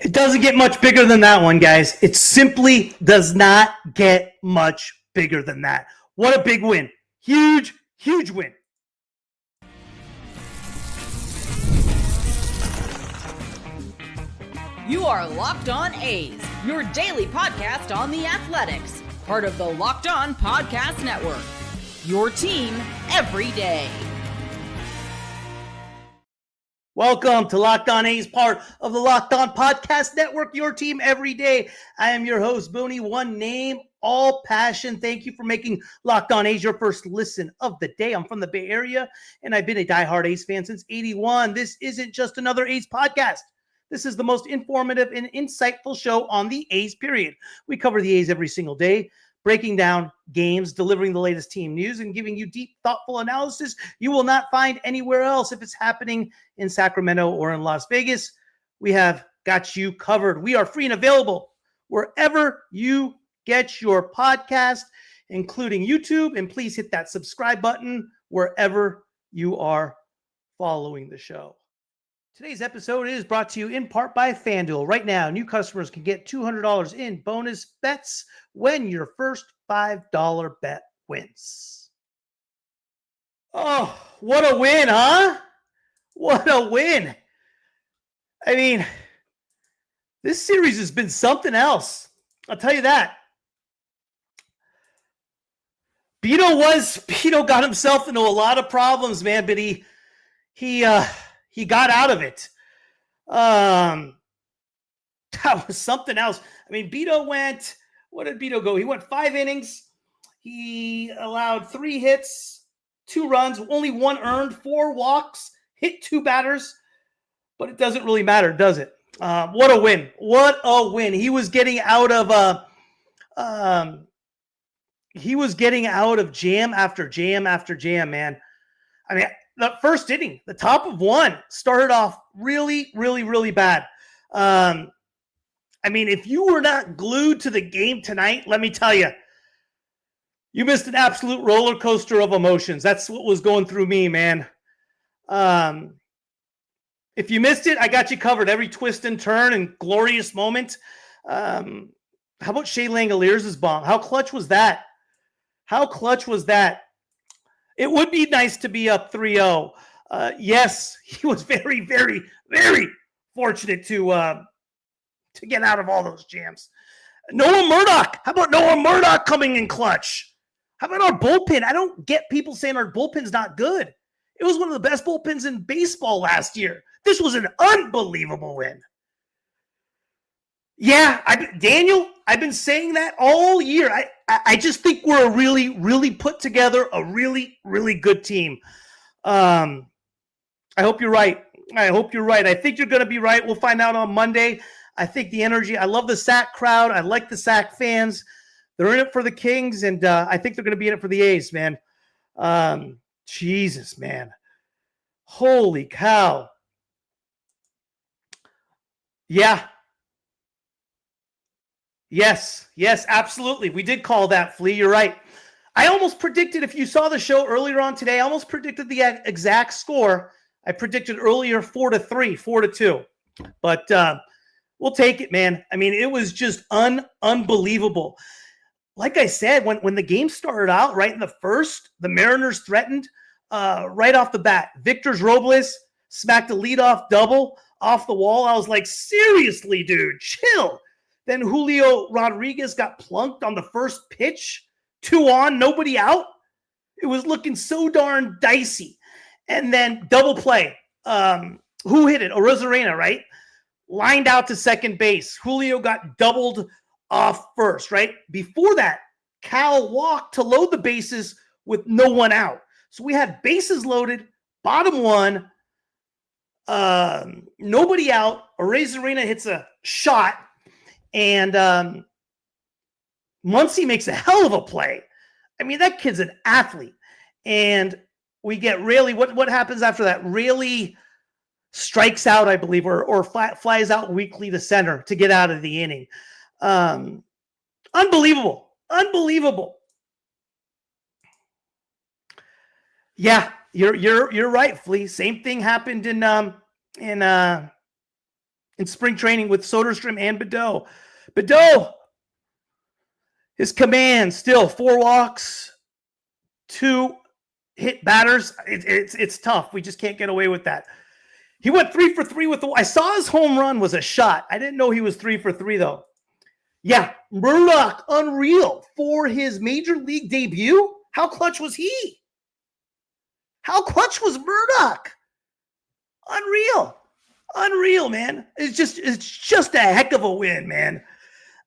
It doesn't get much bigger than that one, guys. It simply does not get much bigger than that. What a big win. Huge, huge win. You are Locked On A's, your daily podcast on the Athletics, part of the Locked On Podcast Network. Your team every day. Welcome to Locked On A's, part of the Locked On Podcast Network, your team every day. I am your host, Booney, one name, all passion. Thank you for making Locked On A's your first listen of the day. I'm from the Bay Area, and I've been a diehard A's fan since '81. This isn't just another A's podcast. This is the most informative and insightful show on the A's, period. We cover the A's every single day, breaking down games, delivering the latest team news, and giving you deep, thoughtful analysis you will not find anywhere else. If it's happening in Sacramento or in Las Vegas, we have got you covered. We are free and available wherever you get your podcast, including YouTube. And please hit that subscribe button wherever you are following the show. Today's episode is brought to you in part by FanDuel. Right now, new customers can get $200 in bonus bets when your first $5 bet wins. Oh, what a win, huh? What a win. I mean, this series has been something else. I'll tell you that. Bido got himself into a lot of problems, man, but he got out of it. That was something else. I mean, what did Bido go? He went 5 innings. He allowed 3 hits, 2 runs, only 1 earned, 4 walks, hit 2 batters, but it doesn't really matter, does it? What a win. What a win. He was getting out of jam after jam after jam, man. I mean, the first inning, the top of 1, started off really, really, really bad. I mean, if you were not glued to the game tonight, let me tell you, you missed an absolute roller coaster of emotions. That's what was going through me, man. If you missed it, I got you covered. Every twist and turn and glorious moment. How about Shea Langeliers' bomb? How clutch was that? It would be nice to be up 3-0. Yes, he was very, very, very fortunate to get out of all those jams. Noah Murdock. How about Noah Murdock coming in clutch? How about our bullpen? I don't get people saying our bullpen's not good. It was one of the best bullpens in baseball last year. This was an unbelievable win. Yeah, Daniel, I've been saying that all year. I just think we're a really, really put together, a really, really good team. I hope you're right. I think you're going to be right. We'll find out on Monday. I think the energy, I love the SAC crowd. I like the SAC fans. They're in it for the Kings, and I think they're going to be in it for the A's, man. Jesus, man. Holy cow. Yeah. Yes, absolutely. We did call that, Flea. You're right. I almost predicted, if you saw the show earlier on today, I almost predicted the exact score. I predicted earlier 4-3, 4-2. But we'll take it, man. I mean, it was just unbelievable. Like I said, when the game started out right in the first, the Mariners threatened right off the bat. Victor's Robles smacked a leadoff double off the wall. I was like, seriously, dude, chill. Then Julio Rodríguez got plunked on the first pitch. 2 on, nobody out. It was looking so darn dicey. And then double play. Who hit it? Arozarena, right? Lined out to second base. Julio got doubled off first, right? Before that, Cal walked to load the bases with no one out. So we had bases loaded, bottom 1, nobody out. Arozarena hits a shot. And Muncy makes a hell of a play. I mean, that kid's an athlete. And we get Raley. What happens after that? Raley strikes out, I believe, or flies out weakly to center to get out of the inning. Unbelievable. Yeah, you're right, Flea. Same thing happened in in spring training with Soderstrom and Bido. Bido, his command still 4 walks, 2 hit batters. It's tough. We just can't get away with that. He went 3 for 3 with I saw his home run was a shot. I didn't know he was 3 for 3 though. Yeah, Murdock, unreal for his major league debut. How clutch was he? How clutch was Murdock? Unreal, man. It's just a heck of a win, man.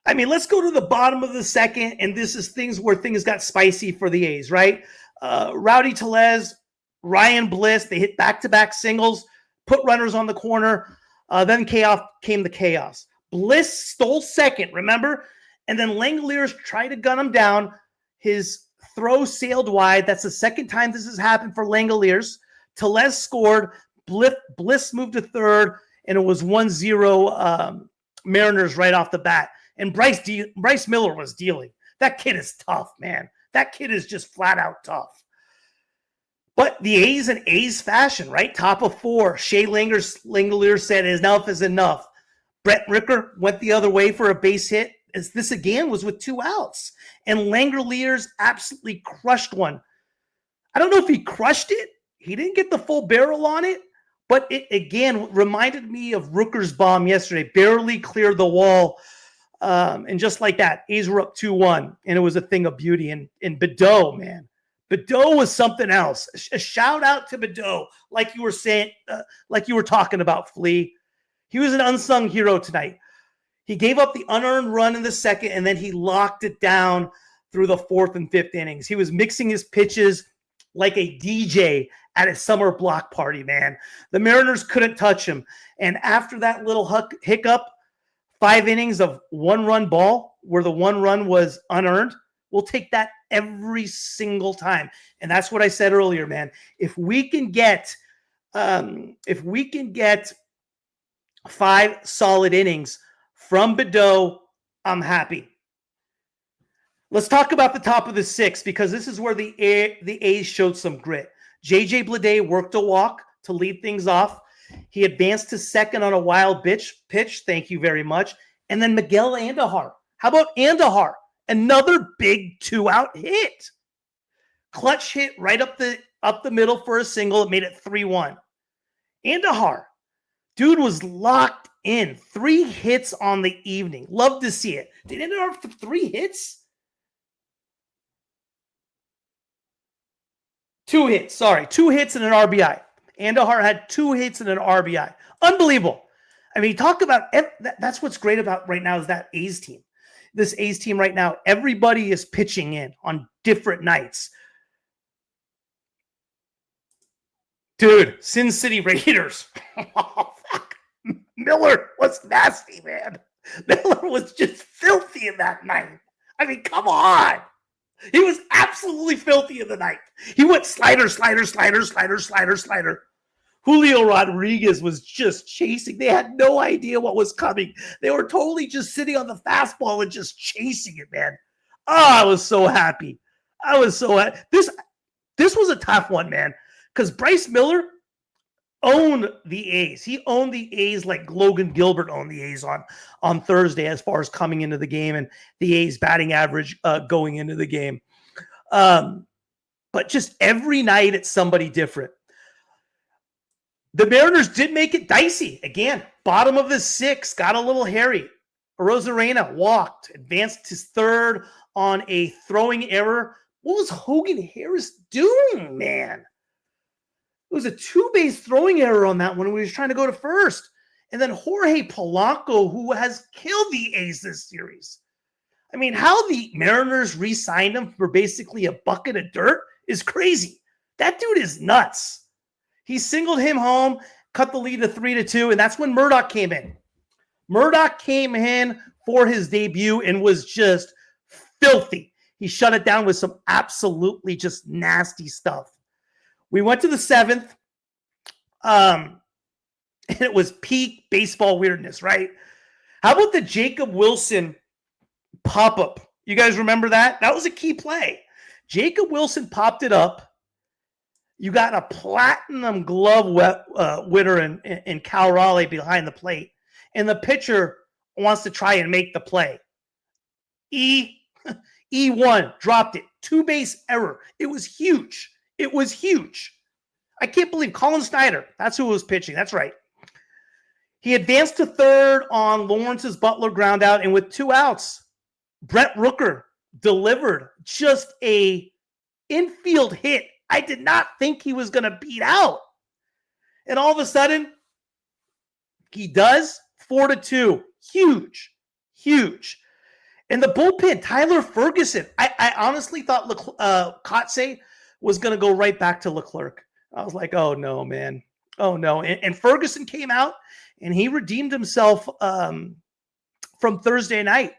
I mean, let's go to the bottom of the second, and this is things where things got spicy for the A's, right? Rowdy Tellez, Ryan Bliss, they hit back-to-back singles, put runners on the corner. Then came the chaos. Bliss stole second, remember? And then Langeliers tried to gun him down. His throw sailed wide. That's the second time this has happened for Langeliers. Tellez scored. Bliss moved to third, and it was 1-0 Mariners right off the bat. And Bryce Miller was dealing. That kid is tough, man. That kid is just flat out tough. But the A's in A's fashion, right? Top of 4. Shea Langeliers said enough is enough. Brent Rooker went the other way for a base hit. As this again was with 2 outs. And Langeliers absolutely crushed one. I don't know if he crushed it. He didn't get the full barrel on it. But it, again, reminded me of Rooker's bomb yesterday. Barely cleared the wall. And just like that, A's were up 2-1. And it was a thing of beauty. And Bido, man. Bido was something else. A shout out to Bido, like you were saying, like you were talking about, Flea. He was an unsung hero tonight. He gave up the unearned run in the second, and then he locked it down through the 4th and 5th innings. He was mixing his pitches like a DJ at a summer block party, man. The Mariners couldn't touch him. And after that little hiccup, 5 innings of 1-run ball where the 1 run was unearned, we'll take that every single time. And that's what I said earlier, man. If we can get 5 solid innings from Bido, I'm happy. Let's talk about the top of the 6th, because this is where the A's showed some grit. JJ Bleday worked a walk to lead things off. He advanced to second on a wild pitch. Thank you very much. And then Miguel Andújar. How about Andújar? Another big 2-out hit. Clutch hit right up the middle for a single. It made it 3-1. Andújar. Dude was locked in. 3 hits on the evening. Love to see it. Did Andújar have 3 hits? 2 hits. Sorry. 2 hits and an RBI. Andújar had 2 hits and an RBI. Unbelievable. I mean, talk about that's what's great about right now is that A's team. This A's team right now, everybody is pitching in on different nights. Dude, Sin City Raiders. Oh, fuck. Miller was nasty, man. Miller was just filthy in that night. I mean, come on. He was absolutely filthy in the night. He went slider. Julio Rodríguez was just chasing. They had no idea what was coming. They were totally just sitting on the fastball and just chasing it, man. Oh, I was so happy. This was a tough one, man, because Bryce Miller owned the A's. He owned the A's like Logan Gilbert owned the A's on Thursday as far as coming into the game and the A's batting average going into the game. But just every night it's somebody different. The Mariners did make it dicey. Again, bottom of the 6th, got a little hairy. Arozarena walked, advanced to third on a throwing error. What was Hogan Harris doing, man? It was a 2-base throwing error on that one when he was trying to go to first. And then Jorge Polanco, who has killed the A's this series. I mean, how the Mariners re-signed him for basically a bucket of dirt is crazy. That dude is nuts. He singled him home, cut the lead to 3-2, and that's when Murdock came in. Murdock came in for his debut and was just filthy. He shut it down with some absolutely just nasty stuff. We went to the 7th, and it was peak baseball weirdness, right? How about the Jacob Wilson pop-up? You guys remember that? That was a key play. Jacob Wilson popped it up. You got a platinum glove winner in Cal Raleigh behind the plate. and the pitcher wants to try and make the play. E1 dropped it. 2-base error. It was huge. It was huge. I can't believe Colin Snyder. That's who was pitching. That's right. He advanced to third on Lawrence's Butler ground out, and with 2 outs, Brent Rooker delivered just a infield hit. I did not think he was going to beat out. And all of a sudden, he does. 4-2. Huge. Huge. And the bullpen, Tyler Ferguson. I honestly thought Kotze was going to go right back to Leclerc. I was like, oh, no, man. Oh, no. And Ferguson came out, and he redeemed himself from Thursday night.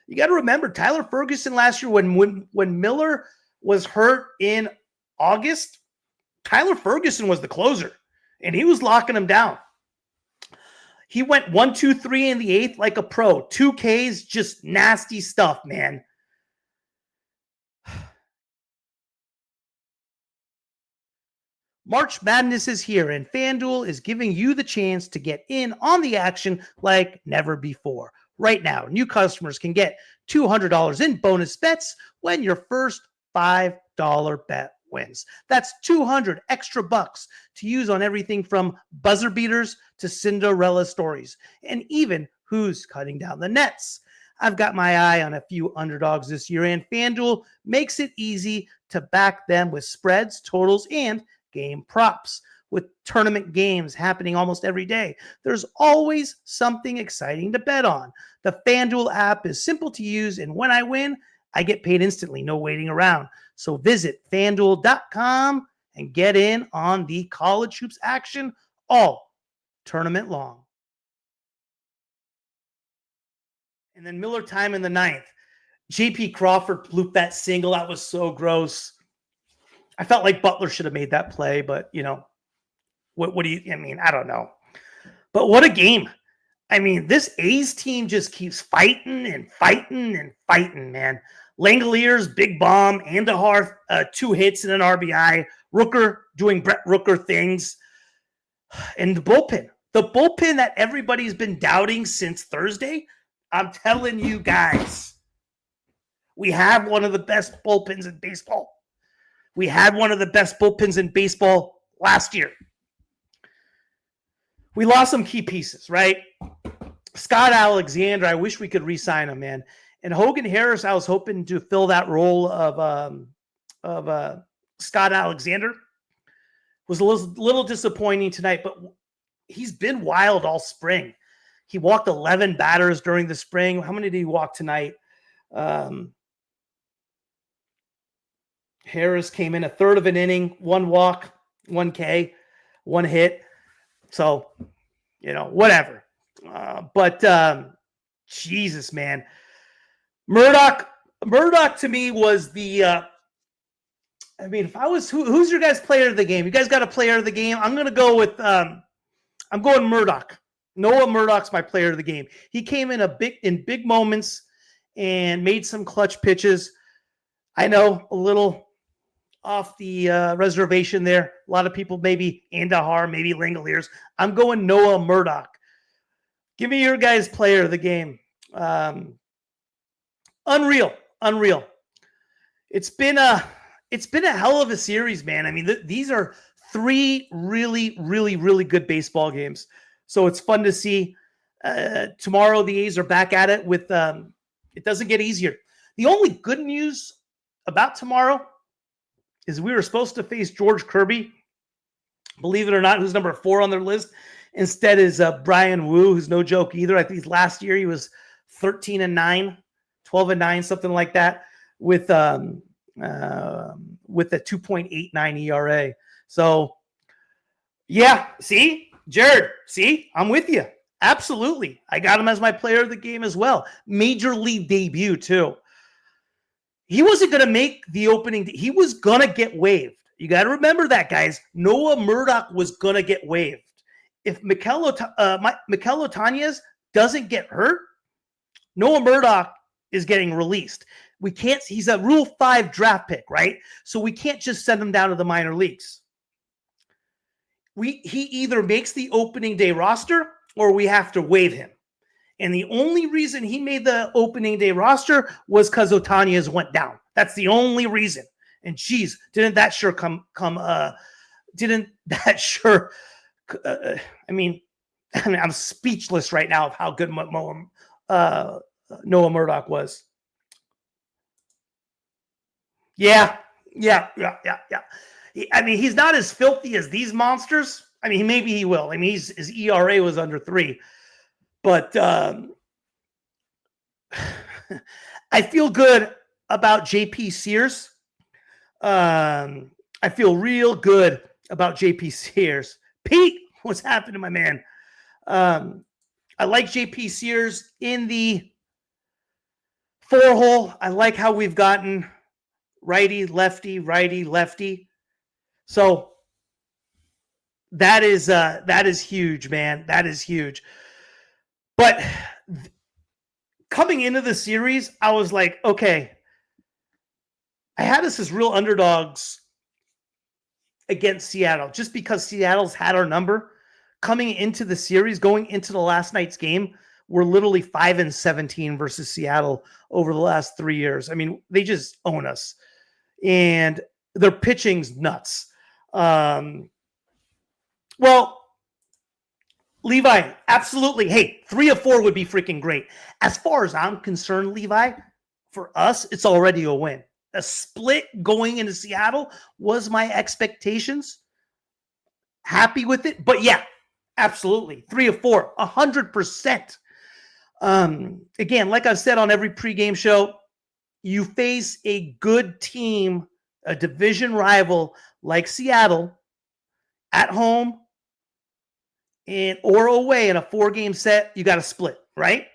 You got to remember, Tyler Ferguson last year, when Miller was hurt in August, Tyler Ferguson was the closer, and he was locking him down. He went 1-2-3 in the 8th like a pro. 2 Ks, just nasty stuff, man. March Madness is here, and FanDuel is giving you the chance to get in on the action like never before. Right now, new customers can get $200 in bonus bets when your first $5 bet wins. That's 200 extra bucks to use on everything from buzzer beaters to Cinderella stories, and even who's cutting down the nets. I've got my eye on a few underdogs this year, and FanDuel makes it easy to back them with spreads, totals, and game props. With tournament games happening almost every day, there's always something exciting to bet on. The FanDuel app is simple to use, and when I win, I get paid instantly, no waiting around. So visit FanDuel.com and get in on the college hoops action all tournament long. And then Miller time in the 9th. J.P. Crawford looped that single. That was so gross. I felt like Butler should have made that play, but, you know, what do you, I mean, I don't know. But what a game. I mean, this A's team just keeps fighting and fighting and fighting, man. Langeliers, big bomb, Andújar, 2 hits and an RBI. Rooker doing Brent Rooker things. And the bullpen that everybody's been doubting since Thursday, I'm telling you guys, we have one of the best bullpens in baseball. We had one of the best bullpens in baseball last year. We lost some key pieces, right? Scott Alexander, I wish we could re-sign him, man. And Hogan Harris, I was hoping to fill that role of Scott Alexander. Was a little disappointing tonight, but he's been wild all spring. He walked 11 batters during the spring. How many did he walk tonight? Harris came in a third of an inning, 1 walk, 1 K, 1 hit. So, you know, whatever. But Jesus, man. Murdock to me was the, I mean, if I was, who's your guys' player of the game? You guys got a player of the game? I'm going to go with, I'm going Murdock. Noah Murdock's my player of the game. He came in big moments and made some clutch pitches. I know, a little off the reservation there. A lot of people, maybe Andújar, maybe Langeliers. I'm going Noah Murdock. Give me your guys' player of the game. Unreal. It's been a hell of a series, man. I mean, these are 3 really, really, really good baseball games. So it's fun to see. Tomorrow, the A's are back at it with, it doesn't get easier. The only good news about tomorrow is we were supposed to face George Kirby, believe it or not, who's number 4 on their list. Instead is Brian Wu, who's no joke either. I think last year he was 13-9, 12-9, something like that, with a 2.89 ERA. So, yeah, see, Jared, see, I'm with you. Absolutely. I got him as my player of the game as well. Major league debut, too. He wasn't going to make the opening. He was going to get waived. You got to remember that, guys. Noah Murdock was going to get waived. If Miguel Otanez doesn't get hurt, Noah Murdock is getting released. We can't. He's a Rule 5 draft pick, right? So we can't just send him down to the minor leagues. He either makes the opening day roster or we have to waive him. And the only reason he made the opening day roster was because Ohtani's went down. That's the only reason. And geez, didn't that sure I'm speechless right now of how good Noah Murdock was. Yeah. I mean, he's not as filthy as these monsters. I mean, maybe he will. I mean, his ERA was under 3. But I feel good about JP Sears. I feel real good about JP Sears. Pete, what's happening, my man? I like JP Sears in the 4-hole. I like how we've gotten righty, lefty. So that is huge, man. That is huge. But coming into the series, I was like, okay, I had us as real underdogs against Seattle just because Seattle's had our number. Coming into the series, going into the last night's game, we're literally 5-17 versus Seattle over the last 3 years. I mean, they just own us. And their pitching's nuts. Well, Levi, absolutely. Hey, 3 of 4 would be freaking great. As far as I'm concerned, Levi, for us, it's already a win. A split going into Seattle was my expectations. Happy with it. But yeah, absolutely. 3 of 4, 100%. Again, like I've said on every pregame show, you face a good team, a division rival like Seattle at home or away in a 4-game set, you got to split, right?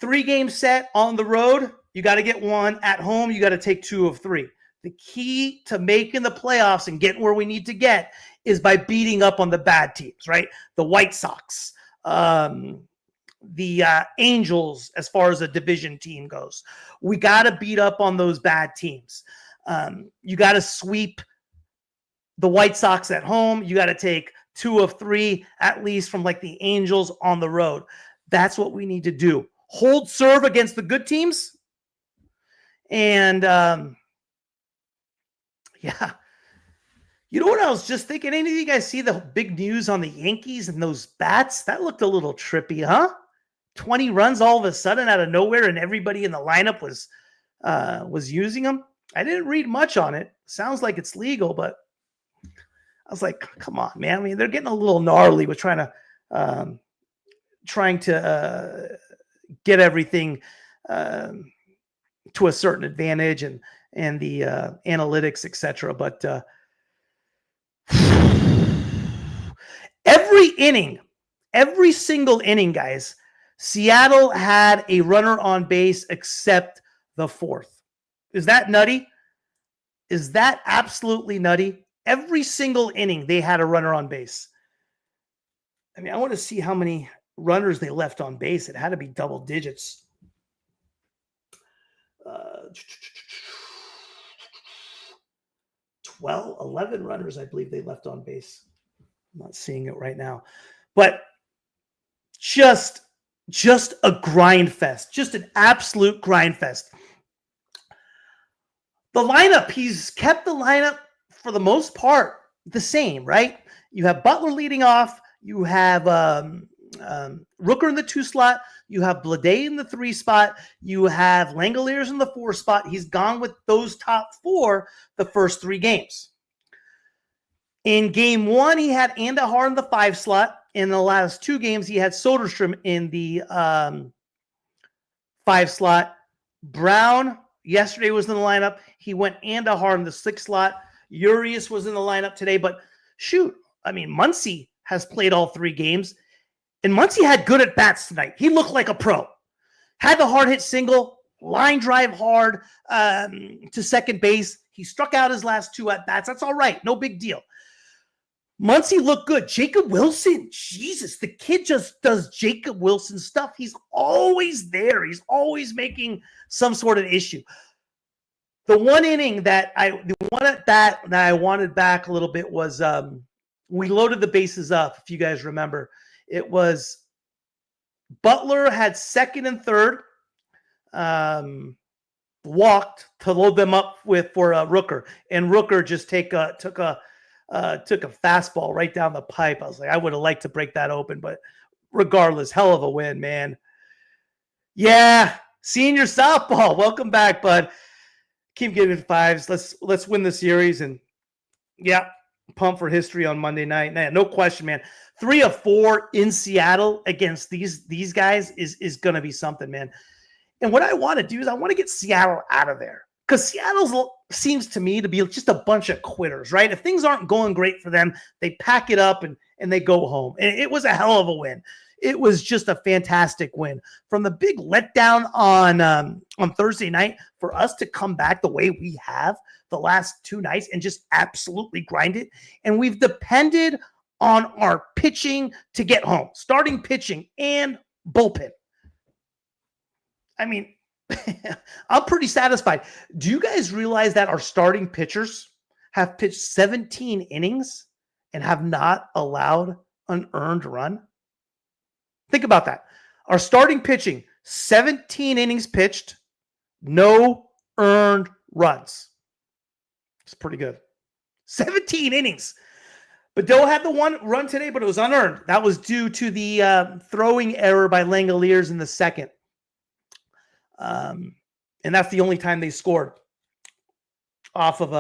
3-game set on the road, you got to get 1. At home, you got to take 2 of 3. The key to making the playoffs and getting where we need to get is by beating up on the bad teams, right? The White Sox, the Angels, as far as a division team goes. We got to beat up on those bad teams. You got to sweep the White Sox at home. You got to take 2 of 3, at least, from like the Angels on the road. That's what we need to do. Hold serve against the good teams. And yeah. You know what I was just thinking? Any of you guys see the big news on the Yankees and those bats? That looked a little trippy, huh? 20 runs all of a sudden out of nowhere, and everybody in the lineup was using them. I didn't read much on it. Sounds like it's legal, but I was like, come on, man. I mean, they're getting a little gnarly with trying to get everything to a certain advantage and the analytics, etc. But every single inning, guys, Seattle had a runner on base except the 4th. Is that nutty? Is that absolutely nutty? Every single inning, they had a runner on base. I mean, I want to see how many runners they left on base. It had to be double digits. 11 runners, I believe they left on base. I'm not seeing it right now. But just a grind fest. Just an absolute grind fest. The lineup, he's kept the lineup for the most part the same, right? You have Butler leading off. You have Rooker in the 2 slot. You have Bleday in the 3 spot. You have Langeliers in the 4 spot. He's gone with those top 4 the first 3 games. In game 1, he had Andújar in the 5 slot. In the last 2 games, he had Soderstrom in the 5 slot. Brown yesterday was in the lineup. He went Andújar in the 6 slot. Urias was in the lineup today. But shoot, I mean, Muncy has played all 3 games. And Muncy had good at-bats tonight. He looked like a pro. Had the hard hit single, line drive hard to second base. He struck out his last 2 at-bats. That's all right. No big deal. Muncy looked good. Jacob Wilson, Jesus, the kid just does Jacob Wilson stuff. He's always there. He's always making some sort of issue. The one inning that I wanted back a little bit was we loaded the bases up, if you guys remember. It was Butler had second and third, walked to load them up for Rooker, and Rooker just took a fastball right down the pipe. I was like, I would have liked to break that open, but regardless, hell of a win, man. Yeah, senior softball. Welcome back, bud. Keep giving fives. Let's win the series, and yeah, pump for history on Monday night. No question, man. 3 of 4 in Seattle against these guys is going to be something, man. And what I want to do is I want to get Seattle out of there, because Seattle seems to me to be just a bunch of quitters, right? If things aren't going great for them, they pack it up and they go home. And it was a hell of a win. It was just a fantastic win. From the big letdown on Thursday night, for us to come back the way we have the last 2 nights and just absolutely grind it. And we've depended on our pitching to get home, starting pitching and bullpen. I mean, I'm pretty satisfied. Do you guys realize that our starting pitchers have pitched 17 innings and have not allowed an earned run? Think about that. Our starting pitching, 17 innings pitched, no earned runs. It's pretty good. 17 innings. Bido had the 1 run today, but it was unearned. That was due to the throwing error by Langeliers in the second. And that's the only time they scored off of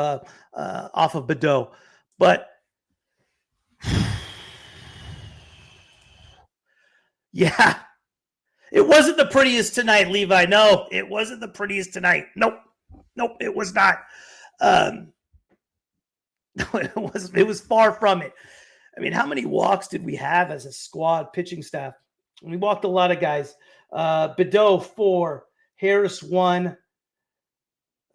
Bido. But yeah, it wasn't the prettiest tonight, Levi. No, it wasn't the prettiest tonight. Nope, it was not. It was far from it. I mean, how many walks did we have as a squad pitching staff? We walked a lot of guys. Bido 4, Harris 1,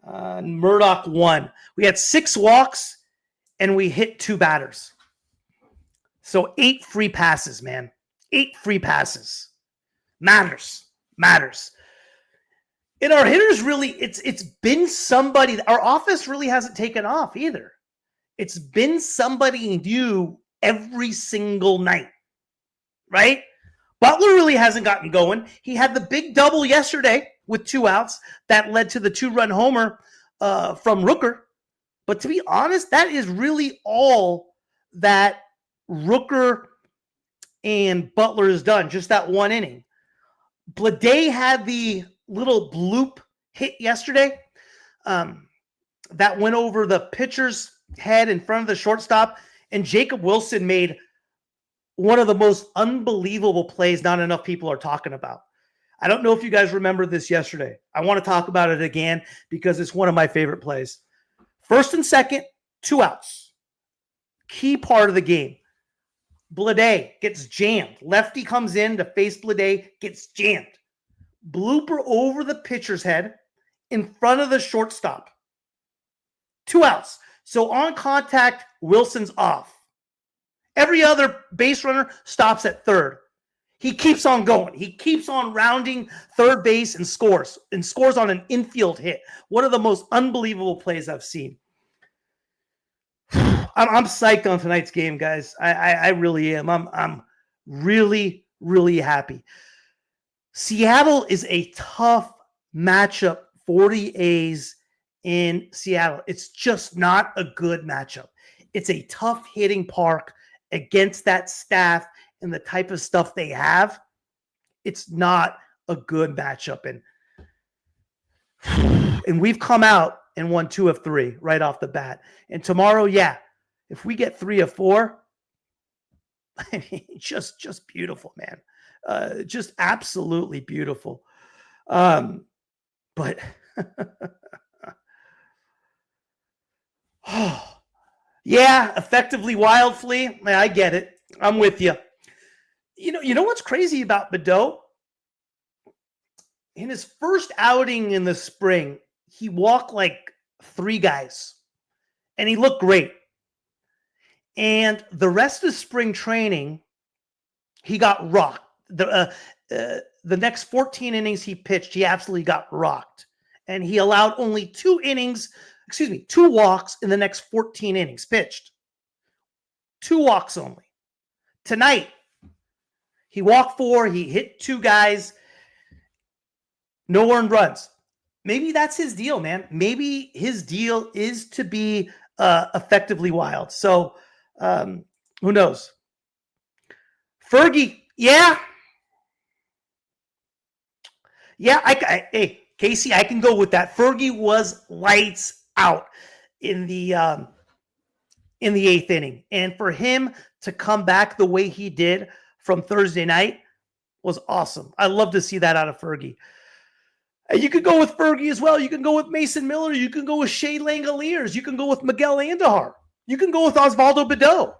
Murdock 1. We had 6 walks and we hit 2 batters. So 8 free passes, man. 8 free passes. Matters. And our hitters really, it's been somebody. Our offense really hasn't taken off either. It's been somebody new every single night, right? Butler really hasn't gotten going. He had the big double yesterday with 2 outs that led to the 2-run homer from Rooker. But to be honest, that is really all that Rooker and Butler has done, just that 1 inning. Bleday had the little bloop hit yesterday that went over the pitcher's head in front of the shortstop, and Jacob Wilson made one of the most unbelievable plays not enough people are talking about. I don't know if you guys remember this yesterday. I want to talk about it again because it's one of my favorite plays. First and second, 2 outs. Key part of the game. Bleday gets jammed. Lefty comes in to face Bleday, gets jammed. Blooper over the pitcher's head in front of the shortstop. 2 outs. So on contact, Wilson's off. Every other base runner stops at third. He keeps on going. He keeps on rounding third base and scores on an infield hit. One of the most unbelievable plays I've seen. I'm psyched on tonight's game, guys. I really am. I'm really, really happy. Seattle is a tough matchup for the A's in Seattle. It's just not a good matchup. It's a tough hitting park against that staff and the type of stuff they have. It's not a good matchup. And we've come out and won 2 of 3 right off the bat. And tomorrow, yeah, if we get 3 of 4, I mean, just beautiful, man. Just absolutely beautiful. But yeah, effectively wild flea. I get it. I'm with you. You know what's crazy about Bido? In his first outing in the spring, he walked like 3 guys, and he looked great. And the rest of spring training, he got rocked. The next 14 innings he pitched, he absolutely got rocked. And he allowed only 2 walks in the next 14 innings pitched. 2 walks only. Tonight, He walked 4. He hit 2 guys. No earned runs. Maybe that's his deal, man. Maybe his deal is to be effectively wild. So who knows? Fergie, yeah. Yeah, hey, Casey, I can go with that. Fergie was lights out in the 8th inning. And for him to come back the way he did from Thursday night was awesome. I love to see that out of Fergie. And you could go with Fergie as well. You can go with Mason Miller. You can go with Shea Langeliers. You can go with Miguel Andújar. You can go with Osvaldo Bido.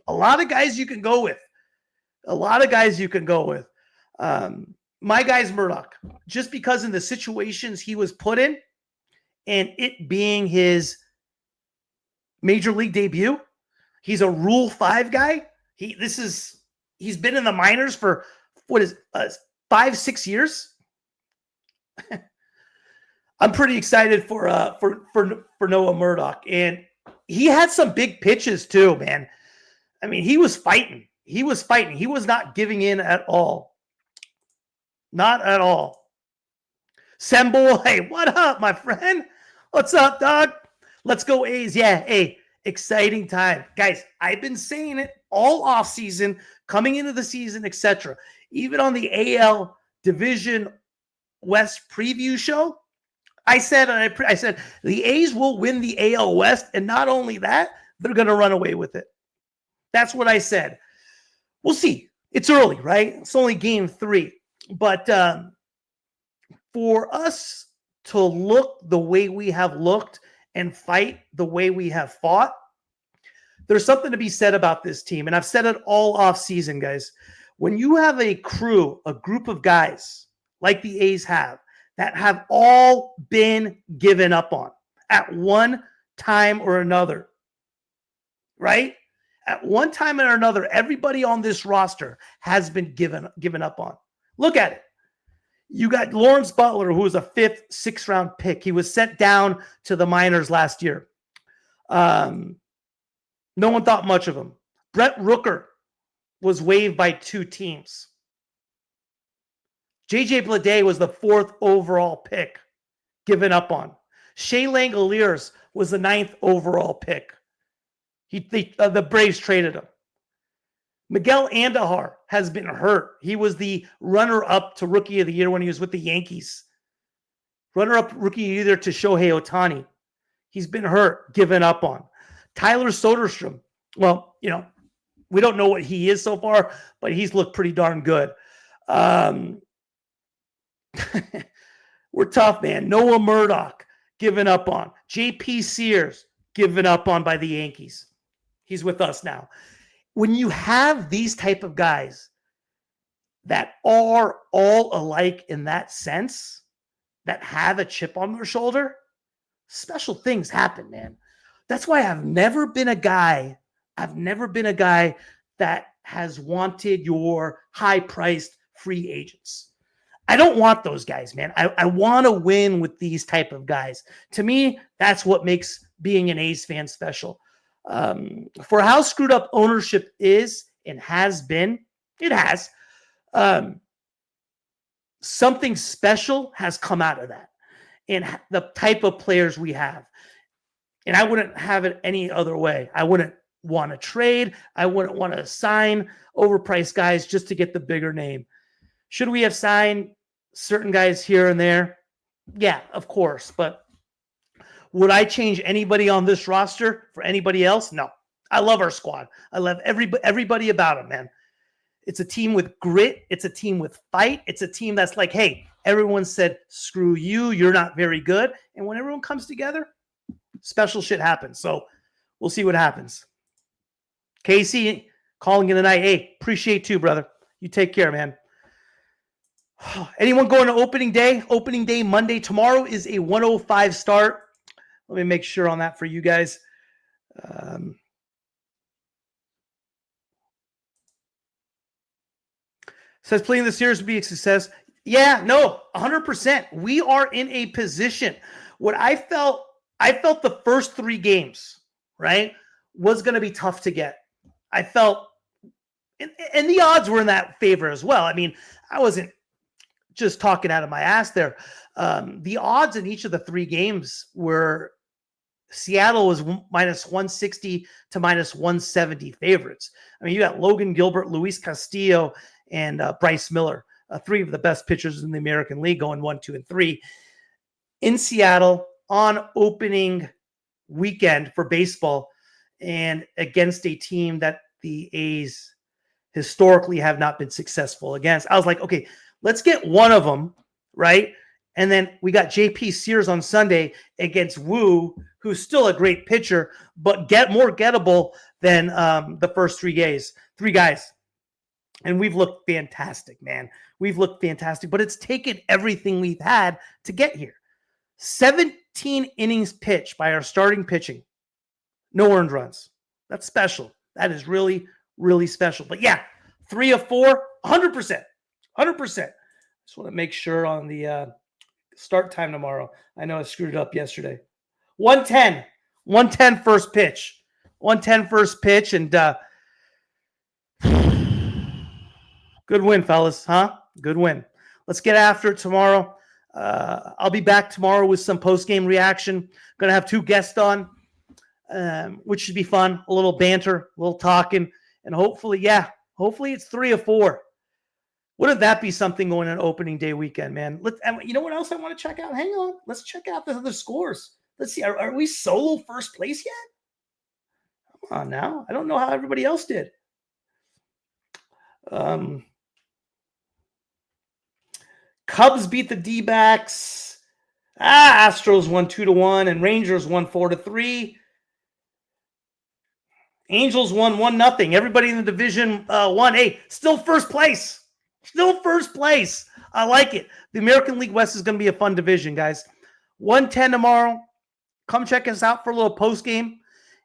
A lot of guys you can go with. My guy's Murdock. Just because in the situations he was put in and it being his major league debut, he's a Rule 5 guy. He's been in the minors for 5-6 years. I'm pretty excited for Noah Murdock, and he had some big pitches too, man. I mean, he was fighting. He was not giving in at all. Not at all. Sembo, hey, what up, my friend? What's up, dog? Let's go A's. Yeah, hey, exciting time. Guys, I've been saying it all off season, coming into the season, etc. Even on the AL Division West preview show, I said the A's will win the AL West, and not only that, they're going to run away with it. That's what I said. We'll see. It's early, right? It's only game 3. But for us to look the way we have looked and fight the way we have fought, there's something to be said about this team. And I've said it all off season, guys. When you have a crew, a group of guys like the A's have, that have all been given up on at one time or another, right? At one time or another, everybody on this roster has been given up on. Look at it. You got Lawrence Butler, who was a 5th, 6th round pick. He was sent down to the minors last year. No one thought much of him. Brent Rooker was waived by 2 teams. JJ Bleday was the 4th overall pick, given up on. Shea Langeliers was the 9th overall pick. The Braves traded him. Miguel Andújar has been hurt. He was the runner-up to Rookie of the Year when he was with the Yankees. Runner-up Rookie of the Year to Shohei Ohtani. He's been hurt, given up on. Tyler Soderstrom. Well, we don't know what he is so far, but he's looked pretty darn good. We're tough, man. Noah Murdock, given up on. J.P. Sears, given up on by the Yankees. He's with us now. When you have these type of guys that are all alike in that sense, that have a chip on their shoulder, special things happen, man. That's why I've never been a guy that has wanted your high-priced free agents. I don't want those guys, man. I want to win with these type of guys. To me, that's what makes being an A's fan special. For how screwed up ownership is and has been, it has. Something special has come out of that. And the type of players we have. And I wouldn't have it any other way. I wouldn't want to trade. I wouldn't want to sign overpriced guys just to get the bigger name. Should we have signed certain guys here and there? Yeah, of course. But would I change anybody on this roster for anybody else? No. I love our squad. I love everybody about it, man. It's a team with grit. It's a team with fight. It's a team that's like, hey, everyone said, screw you. You're not very good. And when everyone comes together, special shit happens. So we'll see what happens. Casey, calling in the night. Hey, appreciate you, brother. You take care, man. Anyone going to opening day? Opening day Monday. Tomorrow is a 1:05 start. Let me make sure on that for you guys. Says playing the series would be a success. Yeah, no, 100%. We are in a position. What I felt the first 3 games, right, was going to be tough to get. I felt And the odds were in that favor as well. I mean, I wasn't just talking out of my ass there. The odds in each of the 3 games were Seattle was minus 160 to minus 170 favorites. I mean, you got Logan Gilbert, Luis Castillo, and Bryce Miller, 3 of the best pitchers in the American League going 1, 2, and 3 in Seattle on opening weekend for baseball and against a team that the A's historically have not been successful against. I was like, okay, let's get one of them, right? And then we got JP Sears on Sunday against Wu, who's still a great pitcher, but more gettable than the first 3 guys. And we've looked fantastic, man. We've looked fantastic, but it's taken everything we've had to get here. 17 innings pitched by our starting pitching. No earned runs. That's special. That is really, really special. But yeah, 3 of 4, 100%. 100%. Just want to make sure on the start time tomorrow. I know I screwed it up yesterday. 110 first pitch. 110 first pitch, and good win, fellas, huh? Good win. Let's get after it tomorrow. I'll be back tomorrow with some post-game reaction. Going to have 2 guests on, which should be fun. A little banter, a little talking, and hopefully it's 3 of 4. Wouldn't that be something going on opening day weekend, man? You know what else I want to check out? Hang on. Let's check out the other scores. Let's see. Are we solo first place yet? Come on now. I don't know how everybody else did. Cubs beat the D-backs. Astros won 2-1, and Rangers won 4-3. Angels won 1-0. Everybody in the division won. Hey, still first place. Still first place. I like it. The American League West is going to be a fun division, guys. 110 tomorrow. Come check us out for a little post game.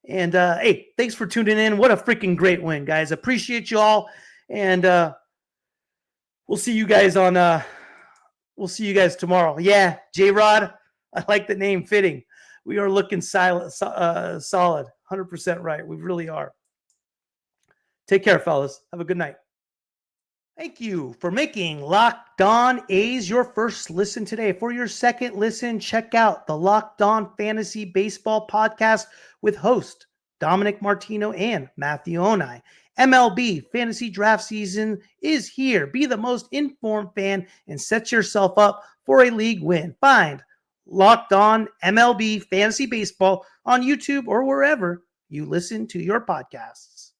And hey, thanks for tuning in. What a freaking great win, guys. Appreciate you all. And we'll see you guys on. We'll see you guys tomorrow. Yeah, J-Rod. I like the name fitting. We are looking solid. 100% right. We really are. Take care, fellas. Have a good night. Thank you for making Locked On A's your first listen today. For your second listen, check out the Locked On Fantasy Baseball podcast with host Dominic Martino and Matthew Onai. MLB fantasy draft season is here. Be the most informed fan and set yourself up for a league win. Find Locked On MLB Fantasy Baseball on YouTube or wherever you listen to your podcasts.